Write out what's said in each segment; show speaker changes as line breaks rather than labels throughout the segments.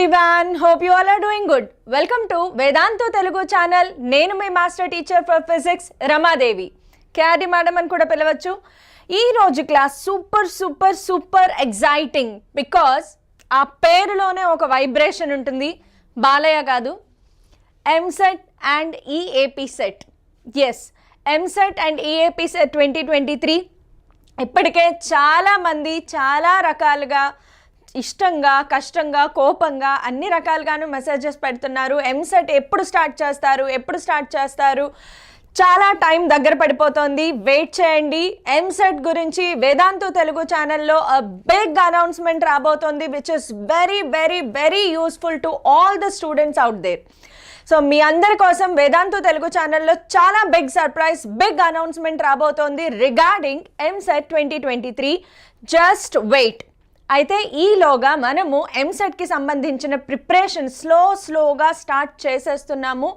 everyone, hope you all are doing good. Welcome to Vedantu Telugu channel. నేను మీ master teacher for physics Ramadevi. KRD madam అని కూడా పిలవచ్చు. ఈ రోజు క్లాస్ సూపర్ ఎగ్జైటింగ్ బికాజ్ ఆ పేరులోనే ఒక వైబ్రేషన్ ఉంటుంది. బాలయ్య కాదు, EAMCET and EAPCET. Yes, EAMCET and EAPCET 2023 ఇప్పటికే చాలామంది చాలా రకాలుగా ఇష్టంగా, కష్టంగా, కోపంగా అన్ని రకాలుగాను మెసేజెస్ పెడుతున్నారు. ఎంసెట్ ఎప్పుడు స్టార్ట్ చేస్తారు, చాలా టైం దగ్గర పడిపోతుంది, వెయిట్ చేయండి. ఎంసెట్ గురించి వేదాంతు తెలుగు ఛానల్లో బిగ్ అనౌన్స్మెంట్ రాబోతోంది which is very useful to all the students out there. So మీ అందరి కోసం వేదాంతు తెలుగు ఛానల్లో చాలా బిగ్ సర్ప్రైజ్, బిగ్ అనౌన్స్మెంట్ రాబోతోంది రిగార్డింగ్ ఎంసెట్ 2023. Just wait. అయితే ఈలోగా మనము ఎంసెట్కి సంబంధించిన ప్రిపరేషన్ స్లోగా స్టార్ట్ చేసేస్తున్నాము.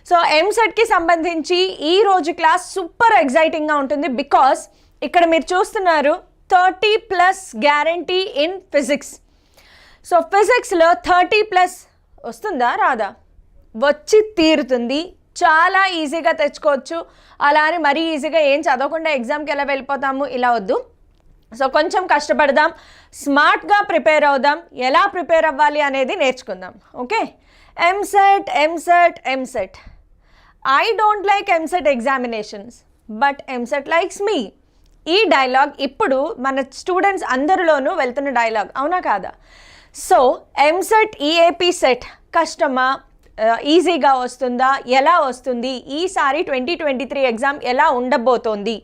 సో ఎంసెట్కి సంబంధించి ఈరోజు క్లాస్ సూపర్ ఎగ్జైటింగ్గా ఉంటుంది బికాస్ ఇక్కడ మీరు చూస్తున్నారు 30+ గ్యారంటీ ఇన్ ఫిజిక్స్. సో ఫిజిక్స్లో 30+ వస్తుందా రాదా? వచ్చి తీరుతుంది. చాలా ఈజీగా తెచ్చుకోవచ్చు. అలా అని మరీ ఈజీగా ఏం చదవకుండా ఎగ్జామ్కి ఎలా వెళ్ళిపోతాము, ఇలా వద్దు. సో కొంచెం కష్టపడదాం, స్మార్ట్గా ప్రిపేర్ అవుదాం. ఎలా ప్రిపేర్ అవ్వాలి అనేది నేర్చుకుందాం. Okay, EAMCET. I don't like EAMCET examinations but EAMCET likes me. ఈ డైలాగ్ ఇప్పుడు మన స్టూడెంట్స్ అందరిలోనూ వెళ్తున్న డైలాగ్, అవునా కాదా? సో ఎంసెట్ ఈఏపీ సెట్ కష్టమా, ఈజీగా వస్తుందా, ఎలా వస్తుంది, ఈసారి 2023 ఎగ్జామ్ ఎలా ఉండబోతోంది,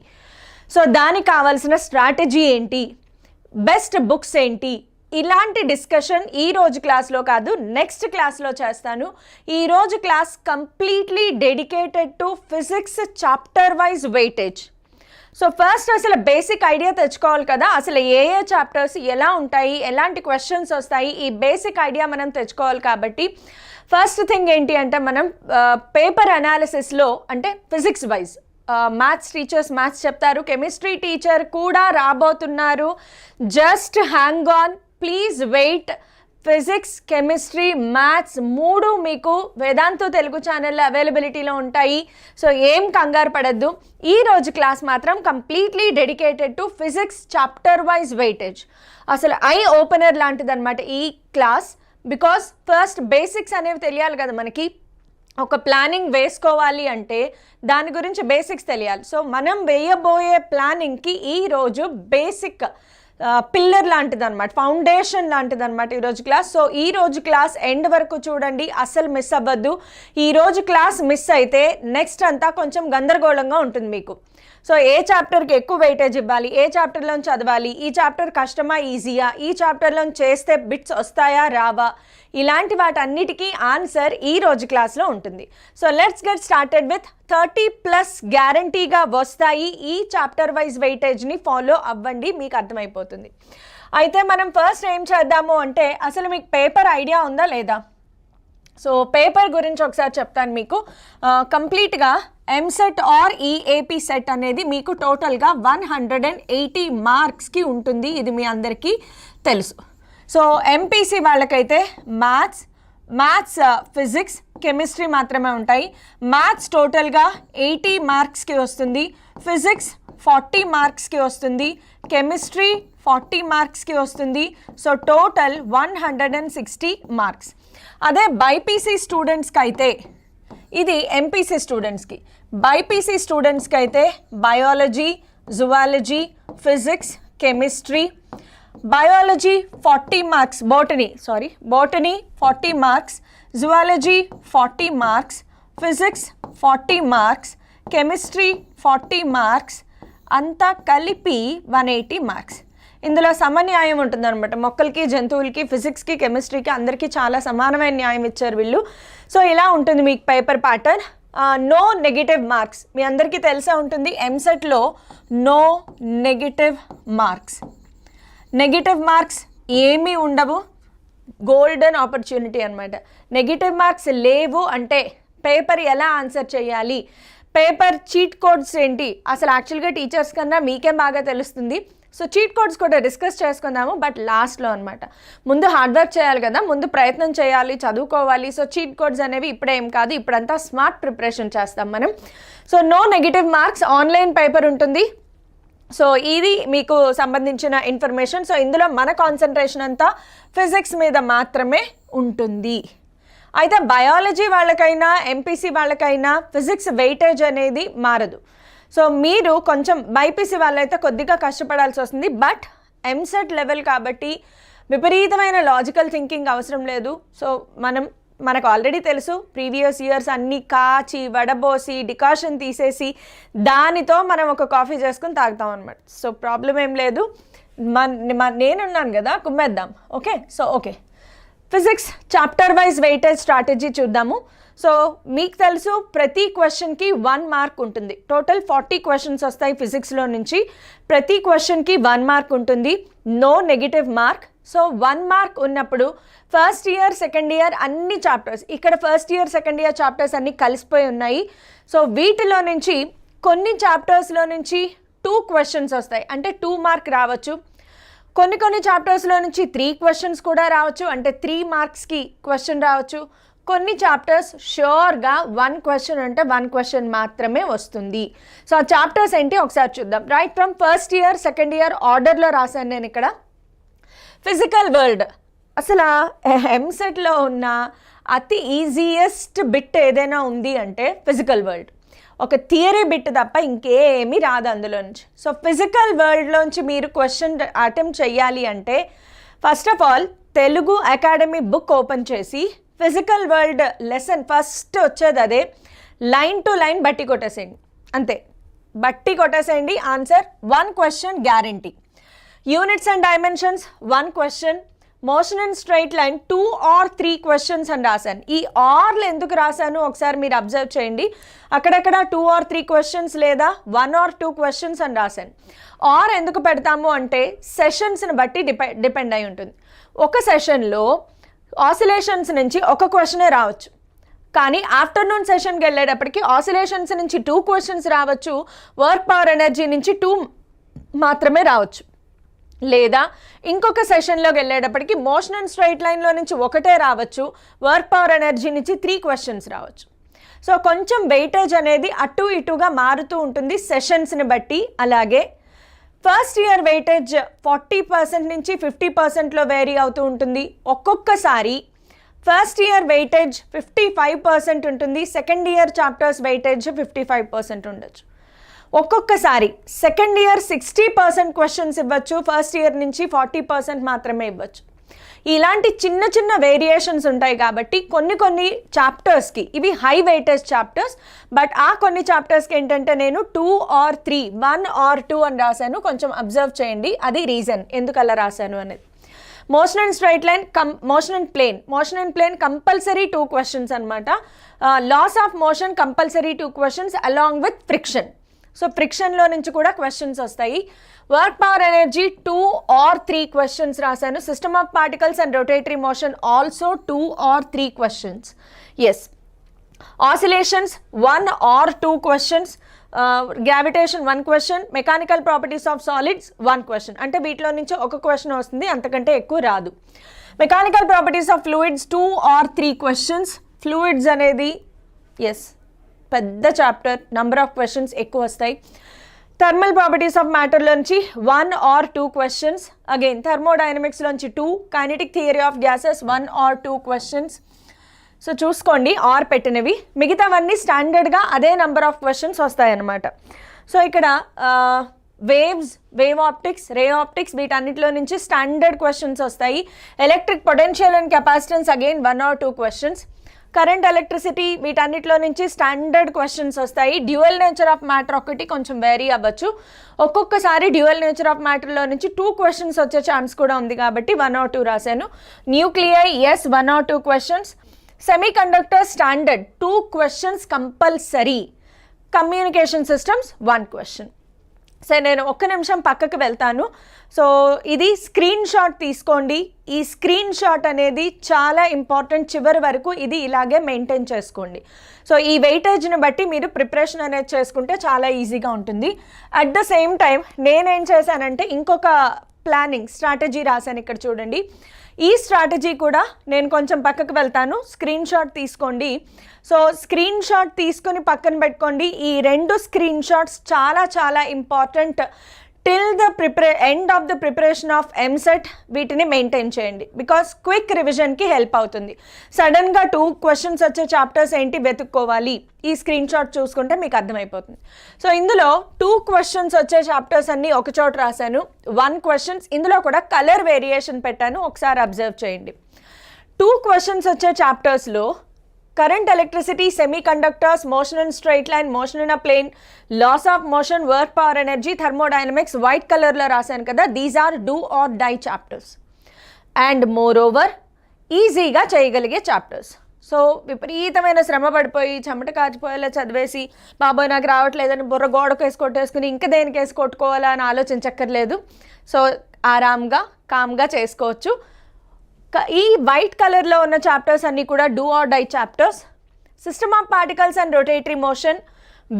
సో దానికి కావాల్సిన స్ట్రాటజీ ఏంటి, బెస్ట్ బుక్స్ ఏంటి, ఇలాంటి డిస్కషన్ ఈరోజు క్లాస్లో కాదు, నెక్స్ట్ క్లాస్లో చేస్తాను. ఈరోజు class completely dedicated to physics chapter wise weightage. So first అసలు బేసిక్ ఐడియా తెచ్చుకోవాలి కదా, అసలు ఏ చాప్టర్స్ ఎలా ఉంటాయి, ఎలాంటి క్వశ్చన్స్ వస్తాయి, ఈ బేసిక్ ఐడియా మనం తెచ్చుకోవాలి. కాబట్టి ఫస్ట్ థింగ్ ఏంటి అంటే మనం పేపర్ అనాలిసిస్లో, అంటే physics wise maths teachers maths చెప్తారు, కెమిస్ట్రీ టీచర్ కూడా రాబోతున్నారు. Just hang on, please wait. Physics, chemistry, maths 3 మీకు వేదాంతు తెలుగు ఛానల్లో అవైలబిలిటీలో ఉంటాయి. సో ఏం కంగారు పడద్దు. ఈరోజు క్లాస్ మాత్రం completely dedicated to physics chapter wise weightage. అసలు ఐ ఓపెనర్ లాంటిది అనమాట ఈ క్లాస్. బికాస్ ఫస్ట్ బేసిక్స్ అనేవి తెలియాలి కదా మనకి. ఒక ప్లానింగ్ వేసుకోవాలి అంటే దాని గురించి బేసిక్స్ తెలియాలి. సో మనం వేయబోయే ప్లానింగ్కి ఈరోజు బేసిక్ పిల్లర్ లాంటిది అనమాట, ఫౌండేషన్ లాంటిది అనమాట ఈరోజు క్లాస్. సో ఈరోజు క్లాస్ ఎండ్ వరకు చూడండి, అస్సలు మిస్ అవ్వద్దు. ఈరోజు క్లాస్ మిస్ అయితే నెక్స్ట్ అంతా కొంచెం గందరగోళంగా ఉంటుంది మీకు. సో ఏ చాప్టర్కి ఎక్కువ వెయిటేజ్ ఇవ్వాలి, ఏ చాప్టర్లో చదవాలి, ఈ చాప్టర్ కష్టమా ఈజీయా, ఈ చాప్టర్లో చేస్తే బిట్స్ వస్తాయా రావా, ఇలాంటి వాటన్నిటికీ ఆన్సర్ ఈ రోజు క్లాస్లో ఉంటుంది. So let's get started with 30+ గ్యారంటీగా వస్తాయి. ఈ చాప్టర్ వైజ్ వెయిటేజ్ని ఫాలో అవ్వండి, మీకు అర్థమైపోతుంది. అయితే మనం ఫస్ట్ ఏం చేద్దాము అంటే, అసలు మీకు పేపర్ ఐడియా ఉందా లేదా? సో పేపర్ గురించి ఒకసారి చెప్తాను మీకు. కంప్లీట్గా ఎంసెట్ ఆర్ ఈఏపీ సెట్ అనేది మీకు టోటల్గా 180 మార్క్స్కి ఉంటుంది. ఇది మీ అందరికీ తెలుసు. సో ఎంపీసీ వాళ్ళకైతే మ్యాథ్స్, ఫిజిక్స్, కెమిస్ట్రీ మాత్రమే ఉంటాయి. మ్యాథ్స్ టోటల్గా 80 మార్క్స్కి వస్తుంది, ఫిజిక్స్ 40 మార్క్స్కి వస్తుంది, కెమిస్ట్రీ 40 మార్క్స్కి వస్తుంది. So total 160 marks. అదే బైపీసీ స్టూడెంట్స్కి అయితే, ఇది ఎంపీసీ స్టూడెంట్స్కి. బైపీసీ స్టూడెంట్స్కి అయితే biology, zoology, physics, chemistry. Biology 40 marks, botany 40 marks, zoology 40 marks, physics 40 marks, chemistry 40 marks, అంతా కలిపి 180 మార్క్స్. ఇందులో సమన్యాయం ఉంటుందన్నమాట. మొక్కలకి, జంతువులకి, ఫిజిక్స్కి, కెమిస్ట్రీకి అందరికీ చాలా సమానమైన న్యాయం ఇచ్చారు వీళ్ళు. సో ఇలా ఉంటుంది మీకు paper pattern. No negative marks. మీ అందరికీ తెలిసే ఉంటుంది ఎంసెట్లో no negative marks. Negative marks ఏమీ ఉండవు, గోల్డెన్ ఆపర్చునిటీ అనమాట. నెగిటివ్ మార్క్స్ లేవు అంటే పేపర్ ఎలా ఆన్సర్ చేయాలి, పేపర్ చీట్ కోడ్స్ ఏంటి, అసలు యాక్చువల్గా టీచర్స్ కన్నా మీకే బాగా తెలుస్తుంది. సో చీట్ కోడ్స్ కూడా డిస్కస్ చేసుకుందాము, బట్ లాస్ట్లో అనమాట. ముందు హార్డ్ వర్క్ చేయాలి కదా, ముందు ప్రయత్నం చేయాలి, చదువుకోవాలి. సో చీట్ కోడ్స్ అనేవి ఇప్పుడే ఏం కాదు, ఇప్పుడంతా స్మార్ట్ ప్రిపరేషన్ చేస్తాం మనం. So no negative marks, online paper ఉంటుంది. సో ఇది మీకు సంబంధించిన ఇన్ఫర్మేషన్. సో ఇందులో మన కాన్సన్ట్రేషన్ అంతా ఫిజిక్స్ మీద మాత్రమే ఉంటుంది. అయితే బయాలజీ వాళ్ళకైనా ఎంపీసీ వాళ్ళకైనా ఫిజిక్స్ వెయిటేజ్ అనేది మారదు. సో మీరు కొంచెం బైపీసీ వాళ్ళైతే కొద్దిగా కష్టపడాల్సి వస్తుంది, బట్ ఎంసెట్ లెవెల్ కాబట్టి విపరీతమైన లాజికల్ థింకింగ్ అవసరం లేదు. సో మనకు ఆల్రెడీ తెలుసు, ప్రీవియస్ ఇయర్స్ అన్నీ కాచి వడబోసి డికాషన్ తీసేసి దానితో మనం ఒక కాఫీ చేసుకుని తాగుతాం అనమాట. సో ప్రాబ్లం ఏం లేదు, నేనున్నాను కదా, కుమ్మేద్దాం. Okay, so okay, physics chapter wise weightage strategy చూద్దాము. సో మీకు తెలుసు ప్రతి క్వశ్చన్కి 1 మార్క్ ఉంటుంది. టోటల్ 40 క్వశ్చన్స్ వస్తాయి ఫిజిక్స్లో నుంచి. ప్రతి క్వశ్చన్కి 1 మార్క్ ఉంటుంది, no negative mark. So 1 mark ఉన్నప్పుడు ఫస్ట్ ఇయర్ సెకండ్ ఇయర్ అన్ని చాప్టర్స్, ఇక్కడ first year second year chapters అన్నీ కలిసిపోయి ఉన్నాయి. సో వీటిలో నుంచి కొన్ని చాప్టర్స్లో నుంచి 2 క్వశ్చన్స్ వస్తాయి, అంటే 2 మార్క్ రావచ్చు. కొన్ని చాప్టర్స్లో నుంచి 3 క్వశ్చన్స్ కూడా రావచ్చు, అంటే 3 మార్క్స్కి క్వశ్చన్ రావచ్చు. కొన్ని చాప్టర్స్ ష్యూర్గా 1 క్వశ్చన్ అంటే 1 క్వశ్చన్ మాత్రమే వస్తుంది. సో ఆ చాప్టర్స్ ఏంటి ఒకసారి చూద్దాం. Right from first year second year ఆర్డర్లో రాశాను నేను ఇక్కడ. ఫిజికల్ వరల్డ్ అసలు ఎంసెట్లో ఉన్న అతి ఈజియెస్ట్ బిట్ ఏదైనా ఉంది అంటే ఫిజికల్ వరల్డ్. ఒక థియరీ బిట్ తప్ప ఇంకేమీ రాదు అందులో నుంచి. సో ఫిజికల్ వరల్డ్లోంచి మీరు క్వశ్చన్ అటెంప్ట్ చేయాలి అంటే first of all Telugu academy book open చేసి ఫిజికల్ వరల్డ్ లెసన్ ఫస్ట్ వచ్చేది అదే, లైన్ టు లైన్ బట్టి కొట్టేసేయండి, అంతే. బట్టి కొట్టేసేయండి, answer 1 question guarantee. Units and dimensions 1 question. Motion and straight line 2 or 3 questions అని రాశాను. ఈ ఆర్లు ఎందుకు రాశాను ఒకసారి మీరు అబ్జర్వ్ చేయండి. అక్కడక్కడ 2 or 3 క్వశ్చన్స్ లేదా 1 or 2 క్వశ్చన్స్ అని రాశాను. ఆర్ ఎందుకు పెడతాము అంటే సెషన్స్ని బట్టి డిపెండ్ అయి ఉంటుంది. ఒక సెషన్లో ఆసిలేషన్స్ నుంచి ఒక క్వశ్చనే రావచ్చు, కానీ ఆఫ్టర్నూన్ సెషన్కి వెళ్ళేటప్పటికి ఆసిలేషన్స్ నుంచి 2 క్వశ్చన్స్ రావచ్చు, వర్క్ పవర్ ఎనర్జీ నుంచి 2 మాత్రమే రావచ్చు. లేదా ఇంకొక సెషన్లోకి వెళ్ళేటప్పటికి మోషన్ అండ్ స్ట్రైట్ లైన్లో నుంచి ఒకటే రావచ్చు, వర్క్ పవర్ ఎనర్జీ నుంచి 3 క్వశ్చన్స్ రావచ్చు. సో కొంచెం వెయిటేజ్ అనేది అటు ఇటుగా మారుతూ ఉంటుంది సెషన్స్ని బట్టి. అలాగే ఫస్ట్ ఇయర్ వెయిటేజ్ 40% నుంచి 50%లో వేరీ అవుతూ ఉంటుంది. ఒక్కొక్కసారి ఫస్ట్ ఇయర్ వెయిటేజ్ 55% ఉంటుంది, సెకండ్ ఇయర్ చాప్టర్స్ వెయిటేజ్ 55% ఉండొచ్చు. ఒక్కొక్కసారి సెకండ్ ఇయర్ 60% క్వశ్చన్స్ ఇవ్వచ్చు, ఫస్ట్ ఇయర్ నుంచి 40% మాత్రమే ఇవ్వచ్చు. ఇలాంటి చిన్న చిన్న వేరియేషన్స్ ఉంటాయి కాబట్టి కొన్ని చాప్టర్స్కి ఇవి హై వెయిటేజ్ చాప్టర్స్, బట్ ఆ కొన్ని చాప్టర్స్కి ఏంటంటే నేను 2 or 3, 1 or 2 అని రాశాను. కొంచెం అబ్జర్వ్ చేయండి, అది రీజన్ ఎందుకు అలా రాశాను అనేది. Motion and straight line, motion and plane compulsory 2 questions అనమాట. Laws of motion compulsory 2 questions along with friction. So ఫ్రిక్షన్లో నుంచి కూడా క్వశ్చన్స్ వస్తాయి. Work power energy 2 or 3 questions రాశాను. System of particles and rotatory motion also 2 or 3 questions. Yes, oscillations 1 or 2 questions, gravitation 1 question, mechanical properties of solids 1 question. అంటే వీటిలో నుంచి ఒక question వస్తుంది, అంతకంటే ఎక్కువ రాదు. Mechanical properties of fluids 2 or 3 questions. Fluids అనేది ఎస్ పెద్ద చాప్టర్, నంబర్ ఆఫ్ క్వశ్చన్స్ ఎక్కువ వస్తాయి. థర్మల్ ప్రాపర్టీస్ ఆఫ్ మ్యాటర్లోంచి 1 or 2 క్వశ్చన్స్. అగైన్ థర్మోడైనమిక్స్లోంచి 2, kinetic theory of gases 1 or 2 questions. So చూసుకోండి ఆర్ పెట్టినవి, మిగతావన్నీ స్టాండర్డ్గా అదే నెంబర్ ఆఫ్ క్వశ్చన్స్ వస్తాయన్నమాట. సో ఇక్కడ waves, wave optics, ray optics వీటన్నిటిలో నుంచి స్టాండర్డ్ క్వశ్చన్స్ వస్తాయి. Electric potential and capacitance again 1 or 2 questions. Current, electricity వీటన్నిటిలో నుంచి స్టాండర్డ్ క్వశ్చన్స్ వస్తాయి. డ్యూయల్ నేచర్ ఆఫ్ మ్యాటర్ ఒకటి కొంచెం వేరీ అవ్వచ్చు. ఒక్కొక్కసారి డ్యూయల్ నేచర్ ఆఫ్ మ్యాటర్లో నుంచి 2 క్వశ్చన్స్ వచ్చే ఛాన్స్ కూడా ఉంది కాబట్టి 1 or 2 రాశాను. న్యూక్లియై ఎస్ 1 or 2 క్వశ్చన్స్. Semiconductor standard 2 questions compulsory. Communication systems 1 question. సరే నేను ఒక్క నిమిషం పక్కకు వెళ్తాను. సో ఇది స్క్రీన్ షాట్ తీసుకోండి. ఈ స్క్రీన్ షాట్ అనేది చాలా ఇంపార్టెంట్. చివరి వరకు ఇది ఇలాగే మెయింటైన్ చేసుకోండి. సో ఈ వెయిటేజ్ని బట్టి మీరు ప్రిపరేషన్ అనేది చేసుకుంటే చాలా ఈజీగా ఉంటుంది. అట్ ద సేమ్ టైం నేనేం చేశానంటే ఇంకొక ప్లానింగ్ స్ట్రాటజీ రాశాను. ఇక్కడ చూడండి, ఈ స్ట్రాటజీ కూడా నేను కొంచెం పక్కకు వెళ్తాను. స్క్రీన్ షాట్ తీసుకోండి. సో స్క్రీన్ షాట్ తీసుకొని పక్కన పెట్టుకోండి. ఈ 2 స్క్రీన్ షాట్స్ చాలా చాలా important till the end of the preparation of EAMCET. వీటిని మెయింటైన్ చేయండి బికాస్ క్విక్ రివిజన్కి హెల్ప్ అవుతుంది. సడన్గా 2 క్వశ్చన్స్ వచ్చే చాప్టర్స్ ఏంటి వెతుక్కోవాలి, ఈ స్క్రీన్ షాట్ చూసుకుంటే మీకు అర్థమైపోతుంది. సో ఇందులో 2 క్వశ్చన్స్ వచ్చే చాప్టర్స్ అన్నీ ఒక చోట రాశాను. 1 క్వశ్చన్స్ ఇందులో కూడా కలర్ వేరియేషన్ పెట్టాను, ఒకసారి అబ్జర్వ్ చేయండి. 2 క్వశ్చన్స్ వచ్చే చాప్టర్స్లో current electricity, semiconductors, motion in straight line, motion in a plane, laws of motion, work power energy, thermodynamics white కలర్లో రాశాను కదా. These are do or die chapters and moreover ఈజీగా చేయగలిగే chapters. So విపరీతమైన శ్రమ పడిపోయి చెమట కాచిపోయేలా చదివేసి బాబోయ్ నాకు రావట్లేదని బుర్ర గోడకు వేసి కొట్టేసుకుని ఇంకా దేనికి వేసి కొట్టుకోవాలా అని ఆలోచించక్కర్లేదు. సో ఆరామ్గా కామ్గా చేసుకోవచ్చు. ఈ వైట్ కలర్లో ఉన్న చాప్టర్స్ అన్నీ కూడా do or die chapters. System of particles and rotatory motion,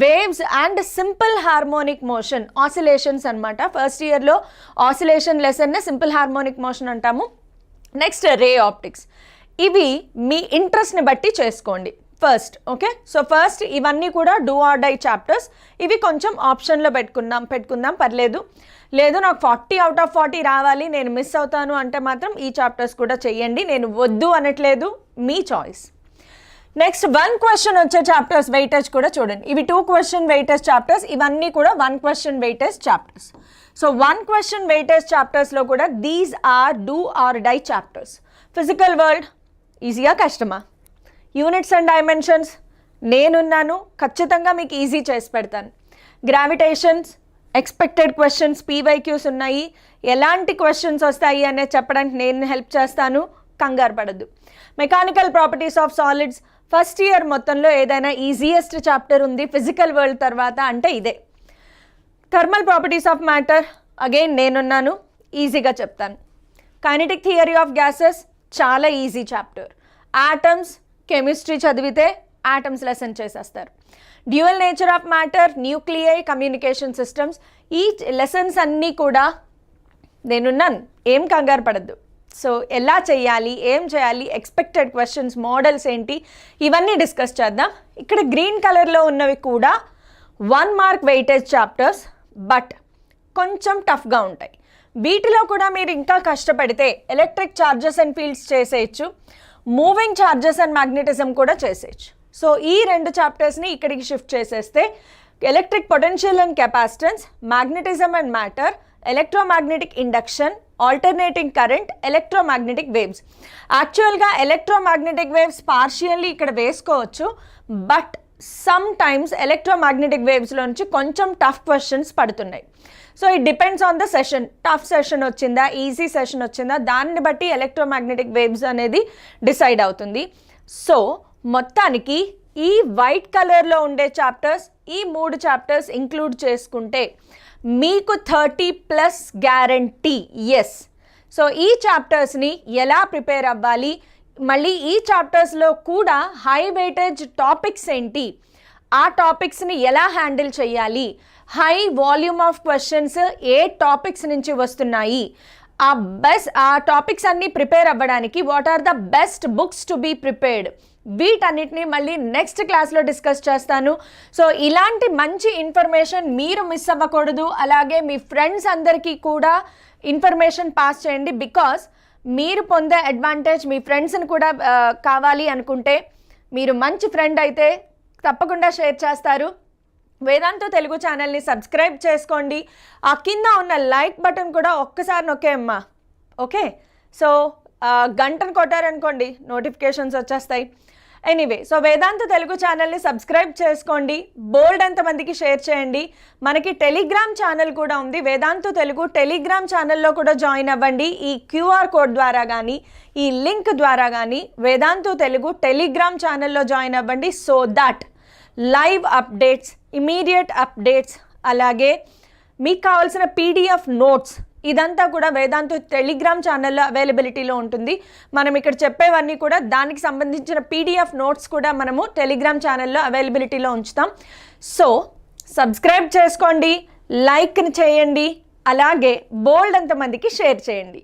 waves and simple harmonic motion, oscillations అనమాట. ఫస్ట్ ఇయర్లో ఆసిలేషన్ లెసన్నే సింపుల్ హార్మోనిక్ మోషన్ అంటాము. Next ray optics. ఇవి మీ ఇంట్రెస్ట్ని బట్టి చేసుకోండి ఫస్ట్. ఓకే, సో ఫస్ట్ ఇవన్నీ కూడా డూ ఆర్ డై చాప్టర్స్. ఇవి కొంచెం ఆప్షన్లో పెట్టుకుందాం పర్లేదు. లేదు నాకు 40 out of 40 రావాలి, నేను మిస్ అవుతాను అంటే మాత్రం ఈ చాప్టర్స్ కూడా చెయ్యండి. నేను వద్దు అనట్లేదు, మీ చాయిస్. నెక్స్ట్ 1 క్వశ్చన్ వచ్చే చాప్టర్స్ వెయిటేజ్ కూడా చూడండి. ఇవి 2 క్వశ్చన్ వెయిటేజ్ చాప్టర్స్, ఇవన్నీ కూడా 1 question weightage chapters. So 1 question weightage చాప్టర్స్లో కూడా these are do or die chapters. Physical world ఈజీగా కష్టమా? యూనిట్స్ అండ్ డైమెన్షన్స్ నేనున్నాను, ఖచ్చితంగా మీకు ఈజీ చేసి పెడతాను. గ్రావిటేషన్స్, ఎక్స్పెక్టెడ్ క్వశ్చన్స్, పీవైక్యూస్ ఉన్నాయి. ఎలాంటి క్వశ్చన్స్ వస్తాయి అనేది చెప్పడానికి నేను హెల్ప్ చేస్తాను, కంగారు పడద్దు. Mechanical properties of solids first year మొత్తంలో ఏదైనా ఈజియెస్ట్ చాప్టర్ ఉంది ఫిజికల్ వరల్డ్ తర్వాత అంటే ఇదే. Thermal properties of matter again నేనున్నాను, ఈజీగా చెప్తాను. కైనెటిక్ థియరీ ఆఫ్ గ్యాసెస్ చాలా ఈజీ చాప్టర్. ఆటమ్స్ కెమిస్ట్రీ చదివితే ఆటమ్స్ లెసన్ చేసేస్తారు. Dual nature of matter, nuclei, communication systems, ఈ లెసన్స్ అన్నీ కూడా నేనున్నాను, ఏం కంగారు పడద్దు. సో ఎలా చేయాలి, ఏం చేయాలి, ఎక్స్పెక్టెడ్ క్వశ్చన్స్, మోడల్స్ ఏంటి, ఇవన్నీ డిస్కస్ చేద్దాం. ఇక్కడ గ్రీన్ కలర్లో ఉన్నవి కూడా 1 మార్క్ వెయిటేజ్ చాప్టర్స్, బట్ కొంచెం టఫ్గా ఉంటాయి. వీటిలో కూడా మీరు ఇంకా కష్టపడితే ఎలక్ట్రిక్ ఛార్జెస్ అండ్ ఫీల్డ్స్ చేసేయచ్చు, మూవింగ్ ఛార్జెస్ అండ్ మ్యాగ్నెటిజం కూడా చేసేయచ్చు. సో ఈ 2 చాప్టర్స్ని ఇక్కడికి షిఫ్ట్ చేసేస్తే electric potential and capacitance, magnetism and matter, electromagnetic induction, alternating current, electromagnetic waves. యాక్చువల్గా ఎలక్ట్రోమాగ్నెటిక్ వేవ్స్ పార్షియల్లీ ఇక్కడ వేసుకోవచ్చు, బట్ సమ్ టైమ్స్ ఎలక్ట్రోమాగ్నెటిక్ వేవ్స్లో నుంచి కొంచెం టఫ్ క్వశ్చన్స్ పడుతున్నాయి. So it depends on the session. Tough session వచ్చిందా, easy session వచ్చిందా, దాన్ని బట్టి ఎలక్ట్రోమాగ్నెటిక్ వేవ్స్ అనేది డిసైడ్ అవుతుంది. సో మొత్తానికి ఈ వైట్ కలర్లో ఉండే చాప్టర్స్, ఈ 3 చాప్టర్స్ ఇంక్లూడ్ చేసుకుంటే మీకు 30+ గ్యారంటీ. ఎస్. సో ఈ చాప్టర్స్ని ఎలా ప్రిపేర్ అవ్వాలి, మళ్ళీ ఈ చాప్టర్స్లో కూడా హై వెయిటేజ్ టాపిక్స్ ఏంటి, ఆ టాపిక్స్ని ఎలా హ్యాండిల్ చేయాలి, హై వాల్యూమ్ ఆఫ్ క్వశ్చన్స్ ఏ టాపిక్స్ నుంచి వస్తున్నాయి, ఆ టాపిక్స్ అన్నీ ప్రిపేర్ అవ్వడానికి what are the best books to be prepared, వీటన్నిటిని మళ్ళీ నెక్స్ట్ క్లాస్లో డిస్కస్ చేస్తాను. సో ఇలాంటి మంచి ఇన్ఫర్మేషన్ మీరు మిస్ అవ్వకూడదు. అలాగే మీ ఫ్రెండ్స్ అందరికీ కూడా ఇన్ఫర్మేషన్ పాస్ చేయండి. బికాస్ మీరు పొందే అడ్వాంటేజ్ మీ ఫ్రెండ్స్ని కూడా కావాలి అనుకుంటే, మీరు మంచి ఫ్రెండ్ అయితే తప్పకుండా షేర్ చేస్తారు. వేదాంతో తెలుగు ఛానల్ని సబ్స్క్రైబ్ చేసుకోండి. ఆ కింద ఉన్న లైక్ బటన్ కూడా ఒక్కసారి నొక్కేయమ్మా. ఓకే, సో గంటను కొట్టారనుకోండి నోటిఫికేషన్స్ వచ్చేస్తాయి. ఎనీవే, సో వేదాంత తెలుగు ఛానల్ని సబ్స్క్రైబ్ చేసుకోండి, బోల్డ్ ఎంతమందికి షేర్ చేయండి. మనకి టెలిగ్రామ్ ఛానల్ కూడా ఉంది, వేదాంత తెలుగు టెలిగ్రామ్ ఛానల్లో కూడా జాయిన్ అవ్వండి. ఈ క్యూఆర్ కోడ్ ద్వారా కానీ ఈ లింక్ ద్వారా కానీ వేదాంత తెలుగు టెలిగ్రామ్ ఛానల్లో జాయిన్ అవ్వండి. So that live updates, immediate updates, అలాగే మీకు కావాల్సిన PDF నోట్స్ ఇదంతా కూడా వేదాంతు టెలిగ్రామ్ ఛానల్లో అవైలబిలిటీలో ఉంటుంది. మనం ఇక్కడ చెప్పేవన్నీ కూడా దానికి సంబంధించిన PDF నోట్స్ కూడా మనము టెలిగ్రామ్ ఛానల్లో అవైలబిలిటీలో ఉంచుతాం. సో సబ్స్క్రైబ్ చేసుకోండి, లైక్ చేయండి, అలాగే బోల్డ్ అంతమందికి షేర్ చేయండి.